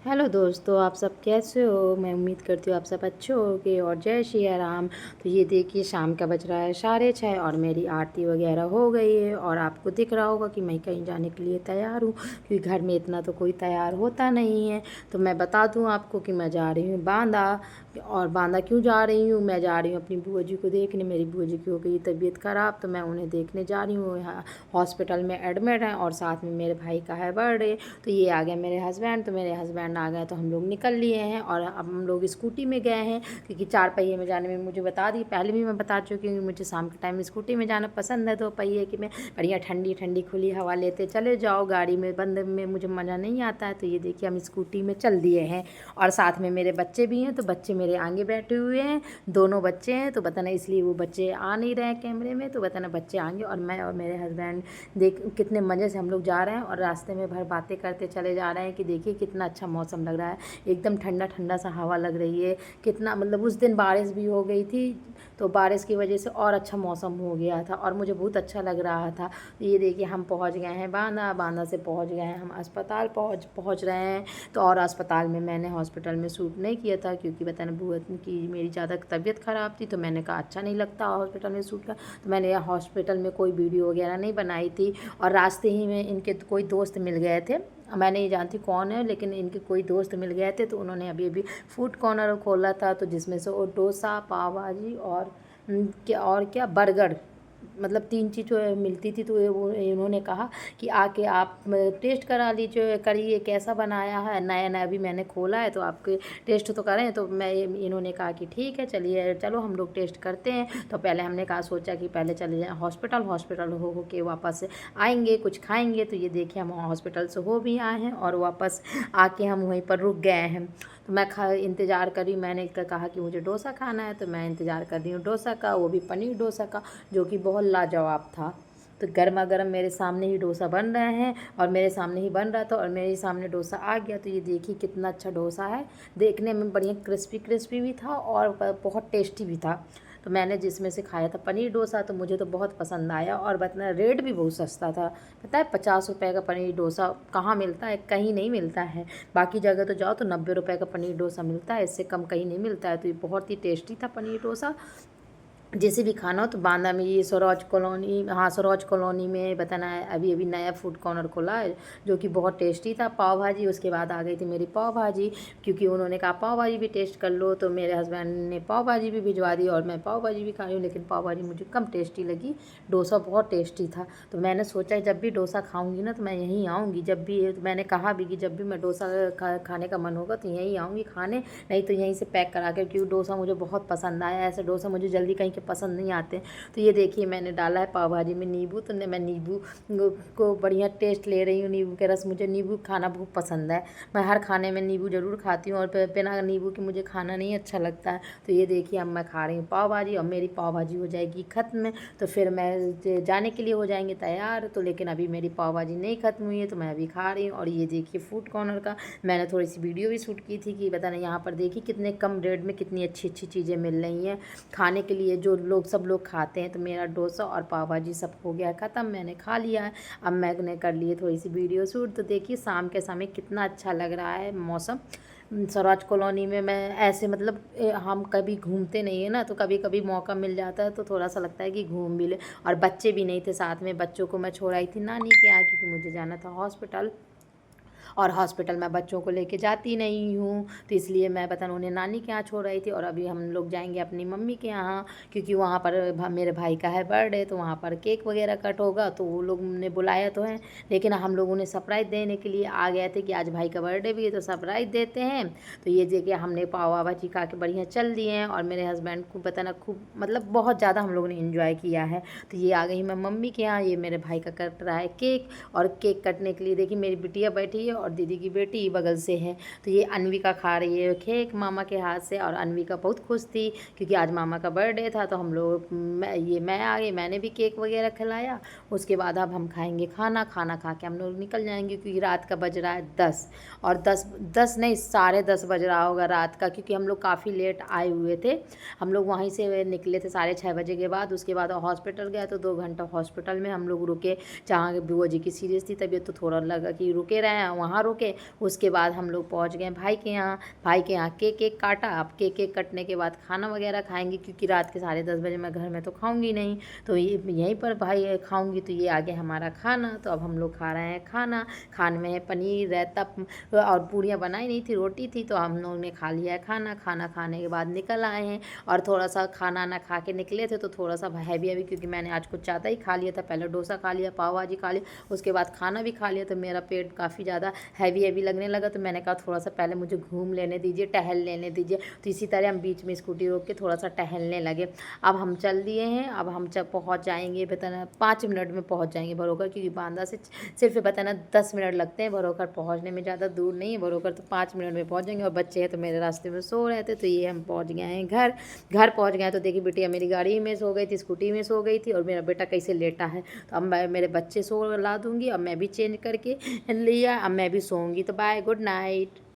Hello दोस्तों, आप सब कैसे हो। मैं उम्मीद करती हूँ आप सब अच्छे होगे और जय श्री राम। तो ये देखिए शाम का बज रहा है 6:30 और मेरी आरती वगैरह हो गई है और आपको दिख रहा होगा कि मैं कहीं जाने के लिए तैयार हूँ, क्योंकि घर में इतना तो कोई तैयार होता नहीं है। तो मैं बता दूँ आपको कि मैं जा रही हूँ बांदा। और बांदा क्यों जा रही हूँ, मैं जा रही हूँ अपनी बुआ जी को देखने। मेरी बुआ जी की हो गई तबीयत ख़राब, तो मैं उन्हें देखने जा रही हूँ। यहाँ हॉस्पिटल में एडमिट हैं और साथ में मेरे भाई का है बर्थडे। तो ये आ गए मेरे हस्बैंड, तो मेरे हस्बैंड आ गए तो हम लोग निकल लिए हैं और अब हम लोग स्कूटी में गए हैं, क्योंकि 4 पहिए में जाने में मुझे बता दी पहले भी मैं बता चुकी हूँ कि मुझे शाम के टाइम स्कूटी में जाना पसंद है। 2 पहिए कि मैं बढ़िया ठंडी ठंडी खुली हवा लेते चले जाओ, गाड़ी में बंद में मुझे मज़ा नहीं आता है। तो ये देखिए हम स्कूटी में चल दिए हैं और साथ में मेरे बच्चे भी हैं, तो बच्चे मेरे आगे बैठे हुए हैं। दोनों बच्चे हैं, तो बताना इसलिए वो बच्चे आ नहीं रहे हैं कैमरे में, तो बताना बच्चे आएंगे और मैं और मेरे हस्बैंड देख कितने मज़े से हम लोग जा रहे हैं और रास्ते में भर बातें करते चले जा रहे हैं कि देखिए कितना अच्छा मौसम लग रहा है, एकदम ठंडा ठंडा सा हवा लग रही है। कितना मतलब उस दिन बारिश भी हो गई थी, तो बारिश की वजह से और अच्छा मौसम हो गया था और मुझे बहुत अच्छा लग रहा था। तो ये देखिए हम पहुंच गए हैं बांदा। बांदा से पहुंच गए हैं हम अस्पताल पहुंच पहुंच रहे हैं। तो और अस्पताल में मैंने हॉस्पिटल में शूट नहीं किया था, क्योंकि बताना बुआ की मेरी ज़्यादा तबीयत ख़राब थी, तो मैंने कहा अच्छा नहीं लगता हॉस्पिटल में शूट का। तो मैंने हॉस्पिटल में कोई वीडियो वगैरह नहीं बनाई थी। और रास्ते ही में इनके कोई दोस्त मिल गए थे, मैं नहीं जानती कौन है, लेकिन इनके कोई दोस्त मिल गए थे, तो उन्होंने अभी अभी फूड कॉर्नर खोला था, तो जिसमें से वो डोसा, पाव भाजी और क्या बर्गर, मतलब 3 चीज़ जो है मिलती थी। तो वो इन्होंने कहा कि आके आप टेस्ट करा लीजिए, करिए कैसा बनाया है, नया नया अभी मैंने खोला है तो आपके टेस्ट तो करें। तो मैं इन्होंने कहा कि ठीक है चलिए चलो हम लोग टेस्ट करते हैं। तो पहले हमने कहा सोचा कि पहले चले जाएँ हॉस्पिटल, हॉस्पिटल हो के वापस आएंगे कुछ खाएंगे। तो ये देखिए हम हॉस्पिटल से हो भी आए हैं और वापस आके हम वहीं पर रुक गए हैं। तो मैं इंतज़ार करी, मैंने कहा कि मुझे डोसा खाना है, तो मैं इंतज़ार कर रही हूँ डोसा का, वो भी पनीर डोसा का, जो कि बहुत लाजवाब था। तो गर्मा गर्म मेरे सामने ही डोसा बन रहे हैं और मेरे सामने ही बन रहा था और मेरे सामने डोसा आ गया। तो ये देखिए कितना अच्छा डोसा है, देखने में बढ़िया क्रिस्पी क्रिस्पी भी था और बहुत टेस्टी भी था। तो मैंने जिसमें से खाया था पनीर डोसा, तो मुझे तो बहुत पसंद आया और बतना रेट भी बहुत सस्ता था। पता है 50 रुपये का पनीर डोसा कहाँ मिलता है, कहीं नहीं मिलता है। बाकी जगह तो जाओ तो 90 रुपये का पनीर डोसा मिलता है, इससे कम कहीं नहीं मिलता है। तो ये बहुत ही टेस्टी था पनीर डोसा। जैसे भी खाना हो तो बांदा में ये सरोज कॉलोनी, हाँ सरोज कॉलोनी में बताना है अभी अभी नया फूड कॉर्नर खुला है, जो कि बहुत टेस्टी था। पाव भाजी उसके बाद आ गई थी मेरी पाव भाजी, क्योंकि उन्होंने कहा पाव भाजी भी टेस्ट कर लो, तो मेरे हस्बैंड ने पाव भाजी भी भिजवा दी और मैं पाव भाजी भी खा रही हूँ। लेकिन पाव भाजी मुझे कम टेस्टी लगी, डोसा बहुत टेस्टी था। तो मैंने सोचा जब भी डोसा खाऊंगी ना तो मैं यहीं आऊँगी, जब भी तो मैंने कहा भी कि जब भी मैं डोसा खाने का मन होगा तो यहीं आऊँगी खाने, नहीं तो यहीं से पैक करा कर, क्योंकि डोसा मुझे बहुत पसंद आया। ऐसे डोसा मुझे जल्दी कहीं के पसंद नहीं आते। तो ये देखिए मैंने डाला है पाव भाजी में नींबू, तो मैं नींबू को बढ़िया टेस्ट ले रही हूँ, नींबू के रस, मुझे नींबू खाना बहुत पसंद है। मैं हर खाने में नींबू ज़रूर खाती हूँ और बिना नींबू के मुझे खाना नहीं अच्छा लगता है। तो ये देखिए अब मैं खा रही हूँ पाव भाजी और मेरी पाव भाजी हो जाएगी ख़त्म, तो फिर मैं जाने के लिए हो जाएंगे तैयार। तो लेकिन अभी मेरी पाव भाजी नहीं ख़त्म हुई है, तो मैं अभी खा रही हूँ। और ये देखिए फूड कॉर्नर का मैंने थोड़ी सी वीडियो भी शूट की थी कि बताना यहाँ पर देखिए कितने कम रेट में कितनी अच्छी अच्छी चीज़ें मिल रही हैं खाने के लिए, जो लोग सब लोग खाते हैं। तो मेरा डोसा और पाव भाजी सब हो गया ख़त्म, मैंने खा लिया है। अब मैंने कर लिए थोड़ी सी वीडियो शूट। तो देखिए शाम के समय कितना अच्छा लग रहा है मौसम। स्वराज कॉलोनी में मैं ऐसे मतलब हम कभी घूमते नहीं है ना, तो कभी कभी मौका मिल जाता है तो थोड़ा सा लगता है कि घूम भी ले। और बच्चे भी नहीं थे साथ में, बच्चों को मैं छोड़ आई थी नानी के यहाँ, क्योंकि मुझे जाना था हॉस्पिटल और हॉस्पिटल में बच्चों को लेके जाती नहीं हूँ, तो इसलिए मैं पता नहीं उन्हें नानी के यहाँ छोड़ रही थी। और अभी हम लोग जाएंगे अपनी मम्मी के यहाँ, क्योंकि वहाँ पर मेरे भाई का है बर्थडे, तो वहाँ पर केक वगैरह कट होगा। तो वो लोग ने बुलाया तो है, लेकिन हम लोग उन्हें सरप्राइज़ देने के लिए आ गए थे कि आज भाई का बर्थडे भी है तो सरप्राइज़ देते हैं। तो ये देखिए हमने पाव भाजी खा के बढ़िया चल दिए हैं और मेरे हस्बैंड को बताना खूब मतलब बहुत ज़्यादा हम लोगों ने इन्जॉय किया है। तो ये आ गई मैं मम्मी के यहाँ, ये मेरे भाई का कट रहा है केक। और केक कटने के लिए देखिए मेरी बिटिया बैठी है और दीदी की बेटी बगल से है। तो ये अन्विका खा रही है केक मामा के हाथ से, और अन्विका बहुत खुश थी क्योंकि आज मामा का बर्थडे था। तो हम लोग मैं आ गई, मैंने भी केक वगैरह खिलाया। उसके बाद अब हम खाएंगे खाना, खाना खा के हम लोग निकल जाएंगे, क्योंकि रात का बज रहा है 10 और 10 नहीं 10:30 बज रहा होगा रात का, क्योंकि हम लोग काफ़ी लेट आए हुए थे। हम लोग वहीं से निकले थे 6:30 बजे के बाद। उसके बाद हॉस्पिटल गए तो 2 घंटा हॉस्पिटल में हम लोग रुके, जहाँ बुआ जी की सीरियस थी तबीयत, तो थोड़ा लगा कि रुके रहे हैं। वहाँ वहाँ रुके। उसके बाद हम लोग पहुँच गए भाई के यहाँ। भाई के यहाँ केक केक काटा। अब केक केक कटने के बाद खाना वगैरह खाएंगे, क्योंकि रात के 10:30 बजे मैं घर में तो खाऊंगी नहीं, तो ये यहीं पर भाई खाऊंगी। तो ये आ गया हमारा खाना। तो अब हम लोग खा रहे हैं खाना। खाने में है पनीर, रायता और पूड़ियाँ बनाई नहीं थी, रोटी थी। तो हम लोगों ने खा लिया है खाना। खाना खाने के बाद निकल आए हैं, और थोड़ा सा खाना ना खा के निकले थे, तो थोड़ा सा हैवी हैवी, क्योंकि मैंने आज कुछ ज़्यादा ही खा लिया था। पहले डोसा खा लिया, पाव भाजी खा लिया, उसके बाद खाना भी खा लिया, तो मेरा पेट काफ़ी ज़्यादा हैवी हैवी लगने लगा। तो मैंने कहा थोड़ा सा पहले मुझे घूम लेने दीजिए, टहल लेने दीजिए। तो इसी तरह हम बीच में स्कूटी रोक के थोड़ा सा टहलने लगे। अब हम चल दिए हैं। अब हम जब पहुँच जाएंगे बताना 5 मिनट में पहुँच जाएंगे भरोकर, क्योंकि बांदा से सिर्फ बताना 10 मिनट लगते हैं भरोकर पहुँचने में, ज़्यादा दूर नहीं है भरोकर। तो 5 मिनट में पहुँच जाएंगे। और बच्चे हैं तो मेरे रास्ते में सो रहे थे। तो ये हम पहुँच गए हैं घर। घर पहुँच गए तो देखिए बिटिया मेरी गाड़ी में सो गई थी, स्कूटी में सो गई थी, और मेरा बेटा कैसे लेटा है। तो अब मैं मेरे बच्चे सो ला दूँगी। अब मैं भी चेंज करके लिया, अब मैं भी सोऊंगी। तो बाय, गुड नाइट।